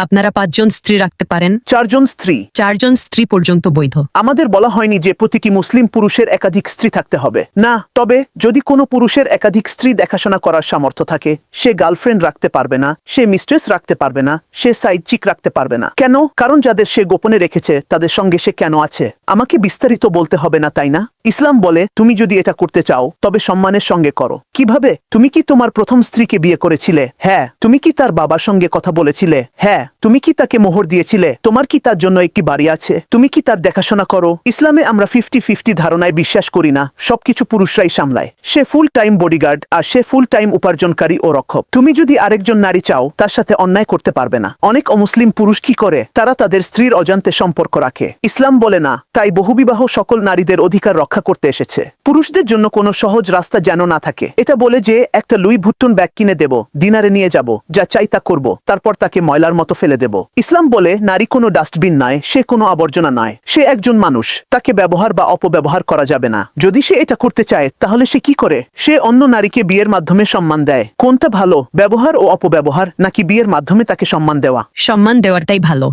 আপনারা 5 জন স্ত্রী রাখতে পারেন। 4 জন স্ত্রী। 4 জন স্ত্রী পর্যন্ত বৈধ। আমাদের বলা হয়নি যে প্রতিটি মুসলিম পুরুষের একাধিক স্ত্রী থাকতে হবে। না, তবে যদি কোনো পুরুষের একাধিক স্ত্রী দেখাশোনা করার সামর্থ্য থাকে, সে গার্লফ্রেন্ড রাখতে পারবে না, সে মিস্ট্রেস রাখতে পারবে না, সে সাইড চিক রাখতে পারবে না। কেন? কারণ যাদের সে গোপনে রেখেছে তাদের সঙ্গে সে কেন আছে আমাকে বিস্তারিত বলতে হবে না, তাই না? ইসলাম বলে তুমি যদি এটা করতে চাও তবে সম্মানের সঙ্গে করো। কিভাবে? তুমি কি তোমার প্রথম স্ত্রীকে বিয়ে করেছিলে? হ্যাঁ। তুমি কি তার বাবার সঙ্গে কথা বলেছিলে? হ্যাঁ। তুমি কি তাকে মোহর দিয়েছিলে? তোমার কি তার জন্য একটি বাড়ি আছে? তুমি কি তার দেখাশোনা করো? ইসলামে আমরা 50-50 ধারণায় বিশ্বাস করি না। সবকিছু পুরুষরাই সামলায়। সে ফুল টাইম বডিগার্ড আর সে ফুল টাইম উপার্জনকারী ও রক্ষক। তুমি যদি আরেকজন নারী চাও তার সাথে অন্যায় করতে পারবে না। অনেক অমুসলিম পুরুষ কি করে? তারা তাদের স্ত্রীর অজান্তে সম্পর্ক রাখে। ইসলাম বলে না। তাই বহুবিবাহ সকল নারীদের অধিকার রক্ষা করতে এসেছে। পুরুষদের জন্য কোনো সহজ রাস্তা যেন না থাকে। এটা বলে যে একটা লুই ভুট্টন ব্যাগ কিনে দেব, ডিনারে নিয়ে যাব, যা চাই তা করব, তারপর তাকে ময়লার মতো ফেলে দেব। ইসলাম বলে নারী কোনো ডাস্টবিন নয়, সে কোনো আবর্জনা নয়, সে একজন মানুষ। তাকে ব্যবহার বা অপব্যবহার করা যাবে না। যদি সে এটা করতে চায় তাহলে সে কি করে? সে অন্য নারীকে বিয়ের মাধ্যমে সম্মান দেয়। কোনটা ভালো, ব্যবহার ও অপব্যবহার, নাকি বিয়ের মাধ্যমে তাকে সম্মান দেওয়া? সম্মান দেওয়াটাই ভালো।